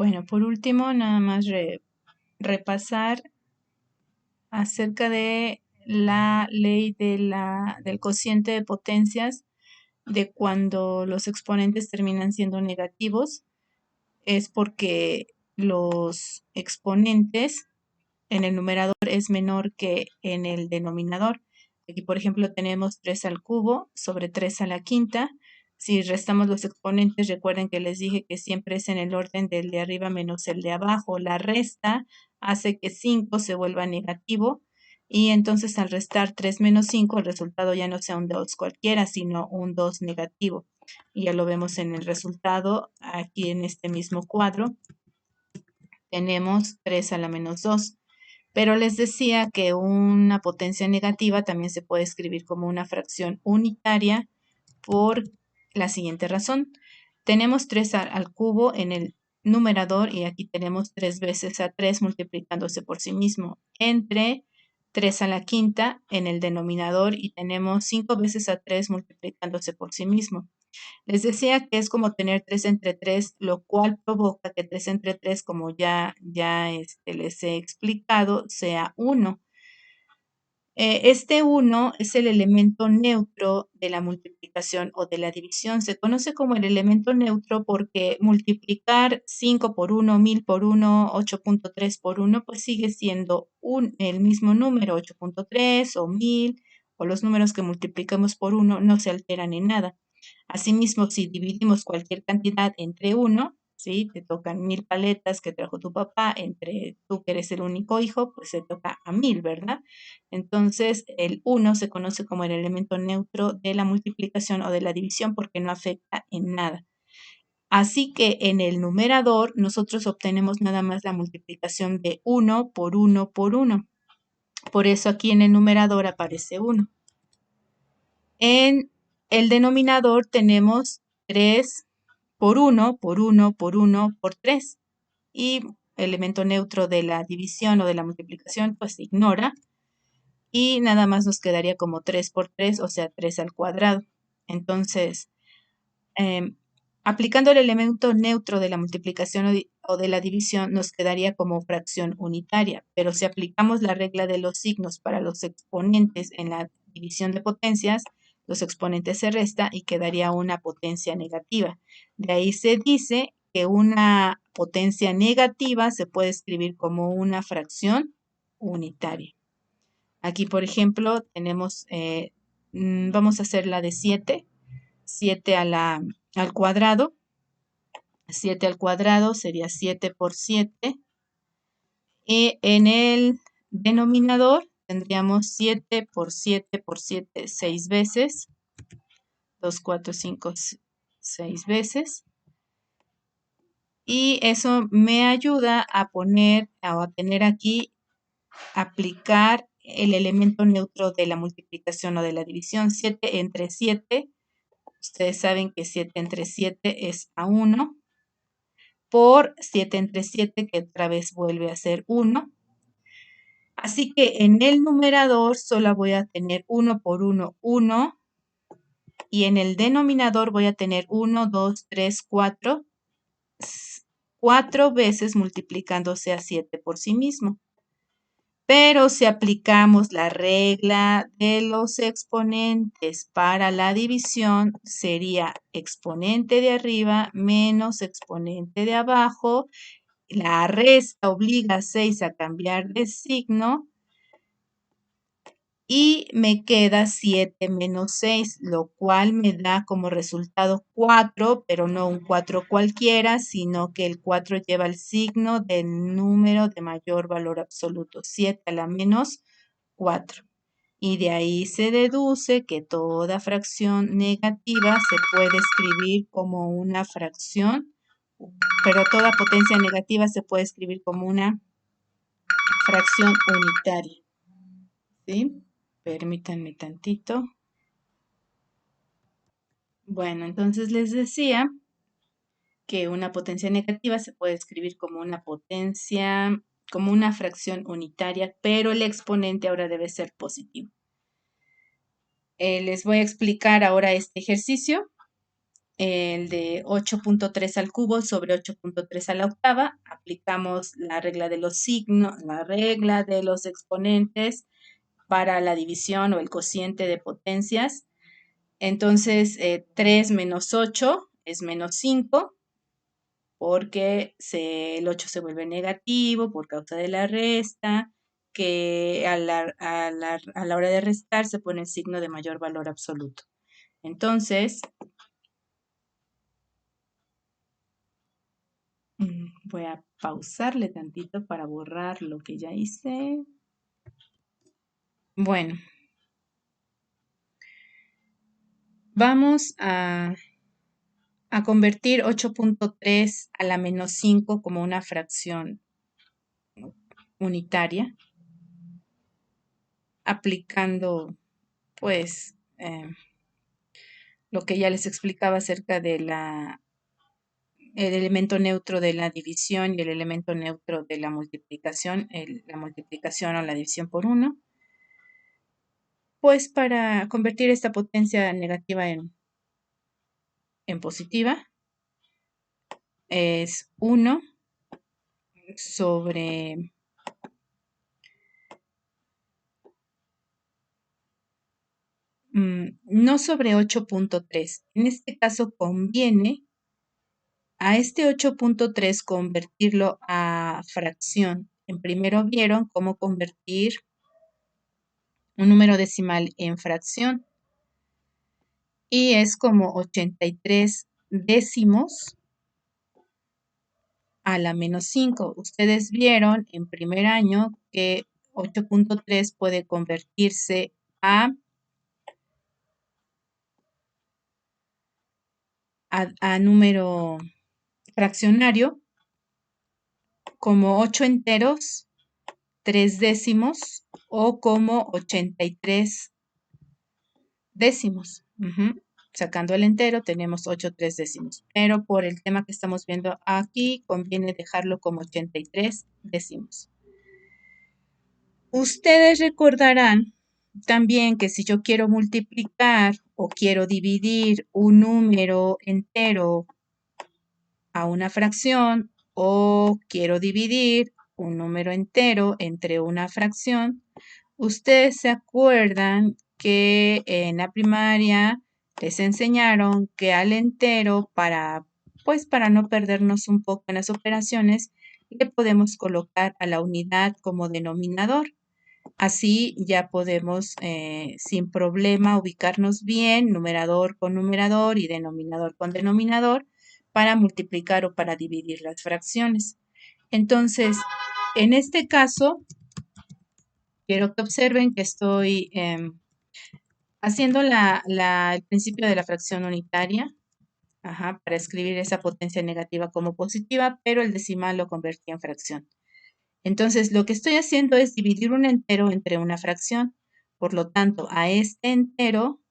Bueno, por último, nada más repasar acerca de la ley del cociente de potencias de cuando los exponentes terminan siendo negativos. Es porque los exponentes en el numerador es menor que en el denominador. Aquí, por ejemplo, tenemos 3 al cubo sobre 3 a la quinta. Si restamos los exponentes, recuerden que les dije que siempre es en el orden del de arriba menos el de abajo. La resta hace que 5 se vuelva negativo y entonces al restar 3 menos 5, el resultado ya no sea un 2 cualquiera, sino un 2 negativo. Y ya lo vemos en el resultado aquí en este mismo cuadro. Tenemos 3 a la menos 2. Pero les decía que una potencia negativa también se puede escribir como una fracción unitaria por la siguiente razón. Tenemos 3 al cubo en el numerador y aquí tenemos 3 veces a 3 multiplicándose por sí mismo entre 3 a la quinta en el denominador y tenemos 5 veces a 3 multiplicándose por sí mismo. Les decía que es como tener 3 entre 3, lo cual provoca que 3 entre 3, como ya les he explicado, sea 1. Este 1 es el elemento neutro de la multiplicación o de la división. Se conoce como el elemento neutro porque multiplicar 5 por 1, 1000 por 1, 8.3 por 1, pues sigue siendo el mismo número, 8.3 o 1000, o los números que multiplicamos por 1 no se alteran en nada. Asimismo, si dividimos cualquier cantidad entre 1, ¿sí? Te tocan 1000 paletas que trajo tu papá, entre tú que eres el único hijo, pues se toca a 1000, ¿verdad? Entonces, el 1 se conoce como el elemento neutro de la multiplicación o de la división porque no afecta en nada. Así que en el numerador nosotros obtenemos nada más la multiplicación de 1 por 1 por 1. Por eso aquí en el numerador aparece 1. En el denominador tenemos 3 por 1 por 1 por 1 por 3. Y el elemento neutro de la división o de la multiplicación pues se ignora. Y nada más nos quedaría como 3 por 3, o sea, 3 al cuadrado. Entonces, aplicando el elemento neutro de la multiplicación o de la división, nos quedaría como fracción unitaria. Pero si aplicamos la regla de los signos para los exponentes en la división de potencias, los exponentes se resta y quedaría una potencia negativa. De ahí se dice que una potencia negativa se puede escribir como una fracción unitaria. Aquí, por ejemplo, tenemos, vamos a hacer la de 7. 7 al cuadrado. 7 al cuadrado sería 7 por 7. Y en el denominador tendríamos 7 por 7 por 7, 6 veces. 2, 4, 5, 6 veces. Y eso me ayuda a poner o a tener aquí, aplicar el elemento neutro de la multiplicación o de la división. 7 entre 7. Ustedes saben que 7 entre 7 es a 1. Por 7 entre 7, que otra vez vuelve a ser 1. Así que en el numerador solo voy a tener 1 por 1, 1. Y en el denominador voy a tener 1, 2, 3, 4. 4 veces multiplicándose a 7 por sí mismo. Pero si aplicamos la regla de los exponentes para la división, sería exponente de arriba menos exponente de abajo. La resta obliga a 6 a cambiar de signo y me queda 7 menos 6, lo cual me da como resultado 4, pero no un 4 cualquiera, sino que el 4 lleva el signo del número de mayor valor absoluto, 7 a la menos 4. Y de ahí se deduce que toda fracción negativa se puede escribir como una fracción, pero toda potencia negativa se puede escribir como una fracción unitaria. ¿Sí? Permítanme tantito. Bueno, entonces les decía que una potencia negativa se puede escribir como una potencia, como una fracción unitaria, pero el exponente ahora debe ser positivo. Les voy a explicar ahora este ejercicio. el de 8.3 al cubo sobre 8.3 a la octava. Aplicamos la regla de los signos, la regla de los exponentes para la división o el cociente de potencias. Entonces, 3 menos 8 es menos 5, porque el 8 se vuelve negativo por causa de la resta, que a la hora de restar se pone el signo de mayor valor absoluto. Entonces, voy a pausarle tantito para borrar lo que ya hice. Bueno, vamos a convertir 8.3 a la menos 5 como una fracción unitaria, aplicando pues lo que ya les explicaba acerca de el elemento neutro de la división y el elemento neutro de la multiplicación, la multiplicación o la división por 1, pues para convertir esta potencia negativa en positiva es 1 sobre no sobre 8.3. En este caso conviene a este 8.3 convertirlo a fracción. En primero vieron cómo convertir un número decimal en fracción y es como 83 décimos a la menos 5. Ustedes vieron en primer año que 8.3 puede convertirse a número fraccionario como 8 enteros, 3 décimos o como 83 décimos. Sacando el entero tenemos 8 3 décimos, pero por el tema que estamos viendo aquí conviene dejarlo como 83 décimos. Ustedes recordarán también que si yo quiero multiplicar o quiero dividir un número entero a una fracción o quiero dividir un número entero entre una fracción, ustedes se acuerdan que en la primaria les enseñaron que al entero, pues para no perdernos un poco en las operaciones, le podemos colocar a la unidad como denominador. Así ya podemos sin problema ubicarnos bien, numerador con numerador y denominador con denominador, para multiplicar o para dividir las fracciones. Entonces, en este caso, quiero que observen que estoy haciendo el principio de la fracción unitaria, para escribir esa potencia negativa como positiva, pero el decimal lo convertí en fracción. Entonces, lo que estoy haciendo es dividir un entero entre una fracción. Por lo tanto, a este entero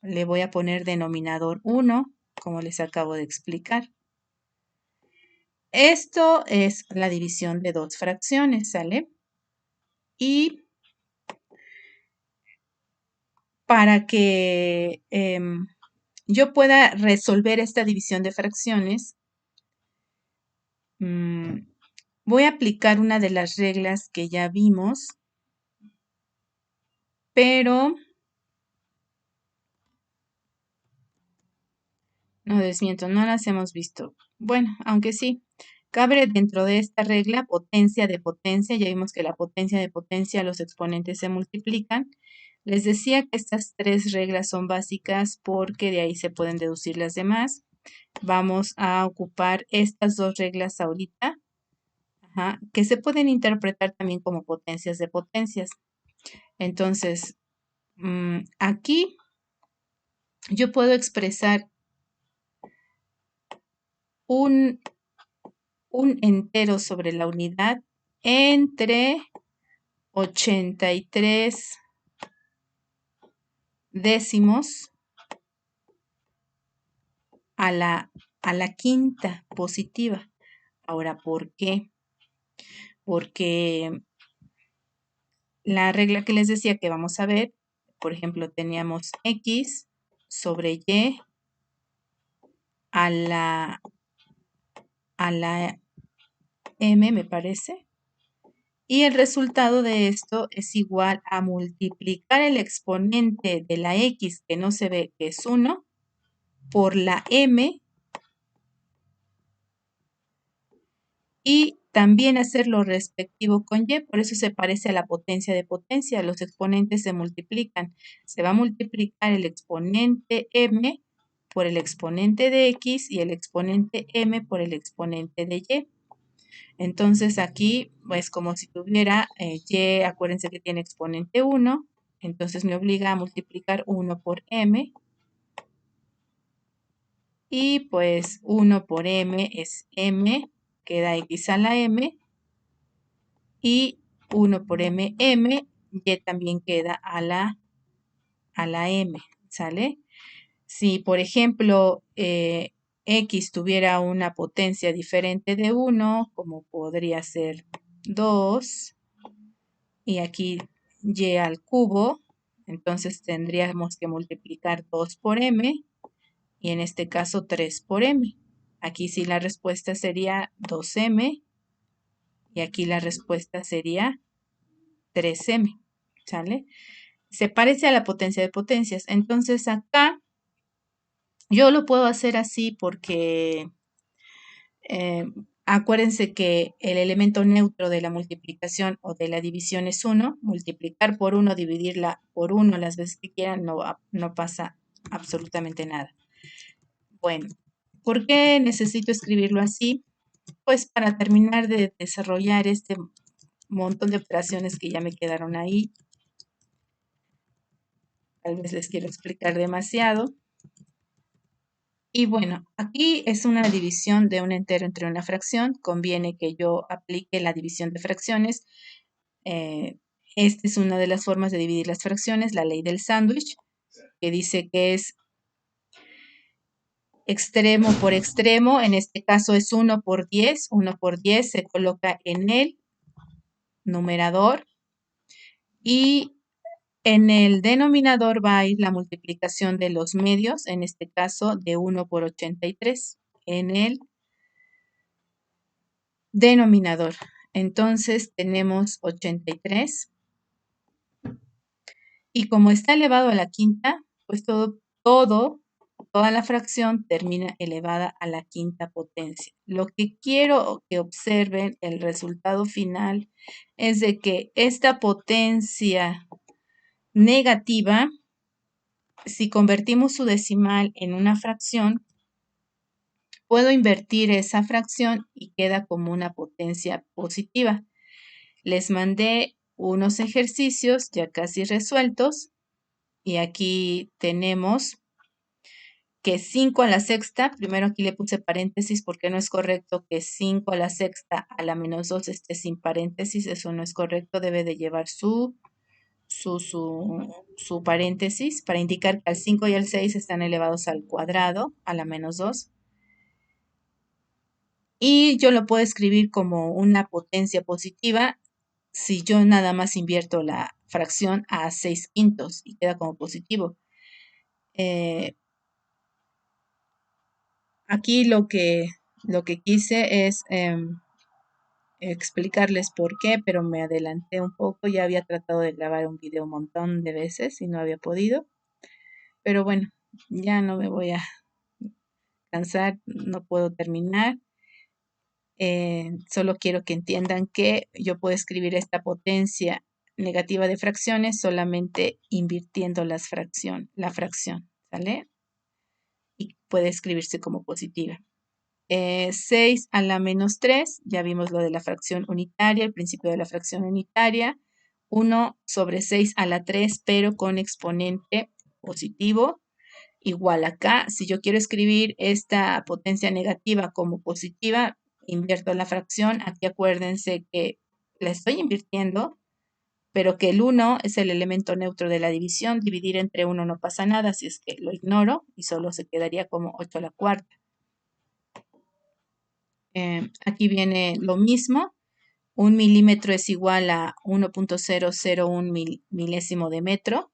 le voy a poner denominador 1, como les acabo de explicar. Esto es la división de dos fracciones, ¿sale? Y para que yo pueda resolver esta división de fracciones, voy a aplicar una de las reglas que ya vimos, pero no desmiento, no las hemos visto. Bueno, aunque sí, cabe dentro de esta regla potencia de potencia. Ya vimos que la potencia de potencia, los exponentes se multiplican. Les decía que estas tres reglas son básicas porque de ahí se pueden deducir las demás. Vamos a ocupar estas dos reglas ahorita, que se pueden interpretar también como potencias de potencias. Entonces, aquí yo puedo expresar un entero sobre la unidad entre 83 décimos a la quinta positiva. Ahora, ¿por qué? Porque la regla que les decía que vamos a ver, por ejemplo, teníamos x sobre y a la m, me parece. Y el resultado de esto es igual a multiplicar el exponente de la x, que no se ve, que es 1, por la m, y también hacer lo respectivo con y. Por eso se parece a la potencia de potencia. Los exponentes se multiplican. Se va a multiplicar el exponente m por el exponente de x y el exponente m por el exponente de y. Entonces aquí, pues como si tuviera y, acuérdense que tiene exponente 1, entonces me obliga a multiplicar 1 por m, y pues 1 por m es m, queda x a la m, y 1 por m, y también queda a la m, ¿sale? Si, por ejemplo, x tuviera una potencia diferente de 1, como podría ser 2, y aquí y al cubo, entonces tendríamos que multiplicar 2 por m, y en este caso 3 por m. Aquí sí la respuesta sería 2m, y aquí la respuesta sería 3m, ¿sale? Se parece a la potencia de potencias. Entonces acá yo lo puedo hacer así porque acuérdense que el elemento neutro de la multiplicación o de la división es 1. Multiplicar por 1, dividirla por 1 las veces que quieran, no pasa absolutamente nada. Bueno, ¿por qué necesito escribirlo así? Pues para terminar de desarrollar este montón de operaciones que ya me quedaron ahí. Tal vez les quiero explicar demasiado. Y bueno, aquí es una división de un entero entre una fracción. Conviene que yo aplique la división de fracciones. Esta es una de las formas de dividir las fracciones, la ley del sándwich, que dice que es extremo por extremo. En este caso es 1 por 10. 1 por 10 se coloca en el numerador y en el denominador va a ir la multiplicación de los medios, en este caso de 1 por 83, en el denominador. Entonces tenemos 83. Y como está elevado a la quinta, pues toda la fracción termina elevada a la quinta potencia. Lo que quiero que observen, el resultado final, es de que esta potencia negativa, si convertimos su decimal en una fracción, puedo invertir esa fracción y queda como una potencia positiva. Les mandé unos ejercicios ya casi resueltos y aquí tenemos que 5 a la sexta, primero aquí le puse paréntesis porque no es correcto que 5 a la sexta a la menos 2 esté sin paréntesis, eso no es correcto, debe de llevar su paréntesis para indicar que al 5 y al 6 están elevados al cuadrado, a la menos 2. Y yo lo puedo escribir como una potencia positiva si yo nada más invierto la fracción a 6 quintos y queda como positivo. Aquí lo que quise es explicarles por qué, pero me adelanté un poco. Ya había tratado de grabar un video un montón de veces y no había podido. Pero bueno, ya no me voy a cansar, no puedo terminar. Solo quiero que entiendan que yo puedo escribir esta potencia negativa de fracciones solamente invirtiendo la fracción, ¿sale? Y puede escribirse como positiva. 6 a la menos 3, ya vimos lo de la fracción unitaria, el principio de la fracción unitaria. 1 sobre 6 a la 3, pero con exponente positivo. Igual acá, si yo quiero escribir esta potencia negativa como positiva, invierto la fracción. Aquí acuérdense que la estoy invirtiendo, pero que el 1 es el elemento neutro de la división. Dividir entre 1 no pasa nada, así es que lo ignoro y solo se quedaría como 8 a la cuarta. Aquí viene lo mismo. 1 milímetro es igual a 1.001 milésimo de metro.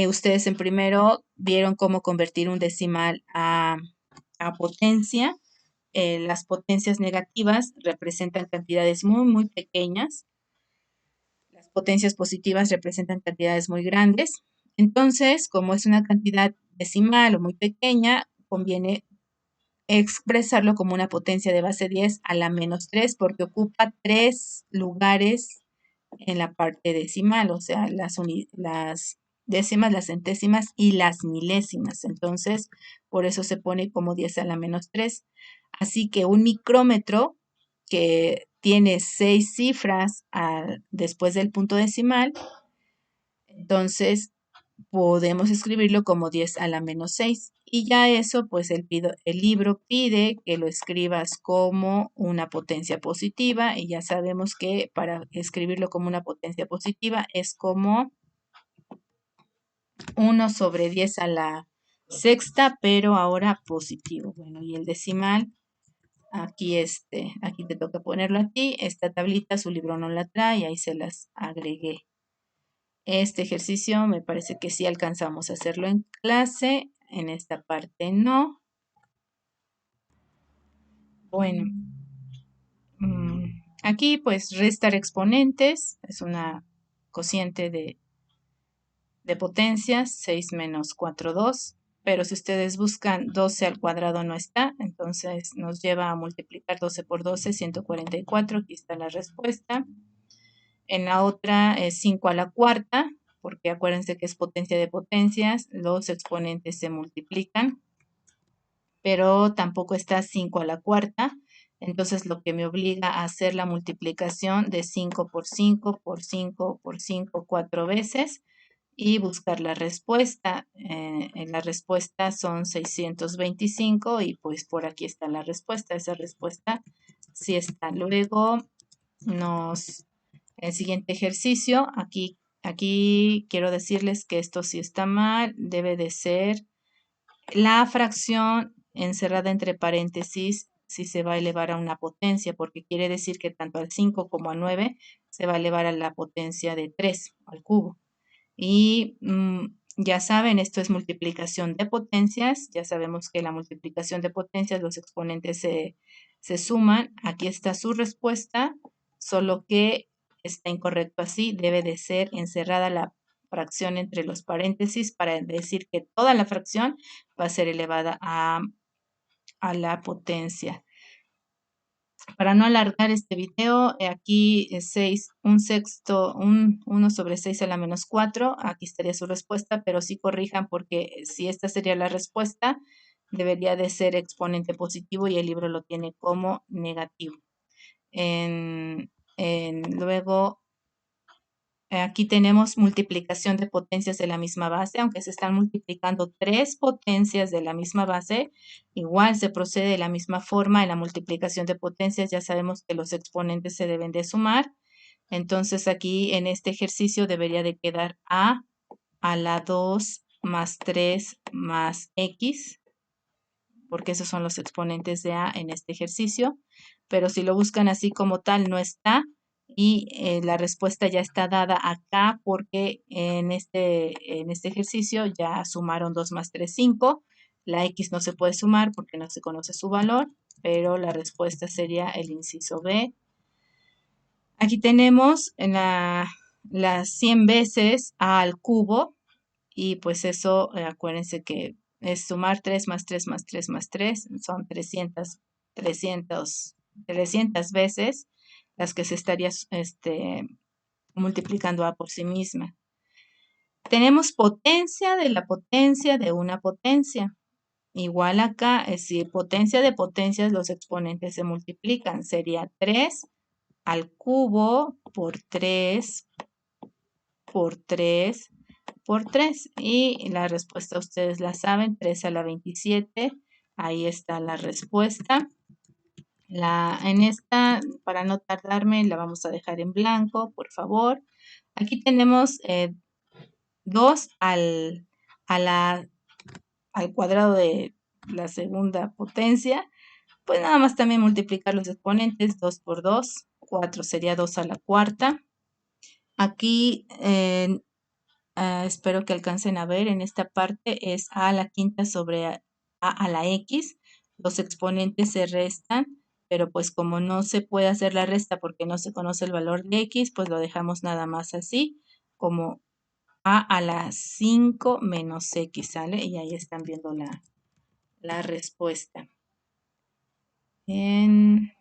Ustedes en primero vieron cómo convertir un decimal a a potencia. Las potencias negativas representan cantidades muy, muy pequeñas. Las potencias positivas representan cantidades muy grandes. Entonces, como es una cantidad decimal o muy pequeña, conviene expresarlo como una potencia de base 10 a la menos 3 porque ocupa 3 lugares en la parte decimal, o sea, las décimas, las centésimas y las milésimas. Entonces, por eso se pone como 10 a la menos 3. Así que un micrómetro que tiene 6 cifras después del punto decimal, entonces podemos escribirlo como 10 a la menos 6. Y ya eso, pues el libro pide que lo escribas como una potencia positiva. Y ya sabemos que para escribirlo como una potencia positiva es como 1 sobre 10 a la sexta, pero ahora positivo. Bueno, y el decimal, aquí te toca ponerlo a ti. Esta tablita su libro no la trae, ahí se las agregué. Este ejercicio me parece que sí alcanzamos a hacerlo en clase, en esta parte no. Bueno, aquí pues restar exponentes es una cociente de potencias, 6 menos 4, 2. Pero si ustedes buscan 12 al cuadrado no está, entonces nos lleva a multiplicar 12 por 12, 144. Aquí está la respuesta. En la otra es 5 a la cuarta, porque acuérdense que es potencia de potencias, los exponentes se multiplican, pero tampoco está 5 a la cuarta. Entonces lo que me obliga a hacer la multiplicación de 5 por 5 por 5 por 5 4 veces y buscar la respuesta. En la respuesta son 625 y pues por aquí está la respuesta. Esa respuesta sí está. Luego el siguiente ejercicio, aquí quiero decirles que esto sí está mal, debe de ser la fracción encerrada entre paréntesis si se va a elevar a una potencia, porque quiere decir que tanto al 5 como al 9 se va a elevar a la potencia de 3, al cubo. Y ya saben, esto es multiplicación de potencias. Ya sabemos que la multiplicación de potencias, los exponentes se suman. Aquí está su respuesta, solo que está incorrecto así. Debe de ser encerrada la fracción entre los paréntesis para decir que toda la fracción va a ser elevada a la potencia. Para no alargar este video, aquí 1 sobre 6 a la menos 4, aquí estaría su respuesta, pero sí corrijan porque si esta sería la respuesta, debería de ser exponente positivo y el libro lo tiene como negativo. Luego, aquí tenemos multiplicación de potencias de la misma base, aunque se están multiplicando 3 potencias de la misma base, igual se procede de la misma forma en la multiplicación de potencias. Ya sabemos que los exponentes se deben de sumar. Entonces aquí en este ejercicio debería de quedar a la 2 más 3 más x, porque esos son los exponentes de a en este ejercicio. Pero si lo buscan así como tal, no está. Y la respuesta ya está dada acá porque en este ejercicio ya sumaron 2 más 3, 5. La x no se puede sumar porque no se conoce su valor, pero la respuesta sería el inciso B. Aquí tenemos las 100 veces a al cubo y pues eso, acuérdense que es sumar 3 más 3 más 3 más 3, son 300 veces las que se estaría multiplicando a por sí misma. Tenemos potencia de la potencia de una potencia. Igual acá, es decir, potencia de potencias, los exponentes se multiplican. Sería 3 al cubo por 3 por 3 por 3. Y la respuesta ustedes la saben, 3 a la 27. Ahí está la respuesta. En esta, para no tardarme, la vamos a dejar en blanco, por favor. Aquí tenemos 2 al cuadrado de la segunda potencia. Pues nada más también multiplicar los exponentes, 2 por 2, 4 sería 2 a la cuarta. Aquí espero que alcancen a ver, en esta parte es a la quinta sobre a la x. los exponentes se restan, pero pues como no se puede hacer la resta porque no se conoce el valor de x, pues lo dejamos nada más así, como a la 5 menos x, ¿sale? Y ahí están viendo la respuesta. Bien.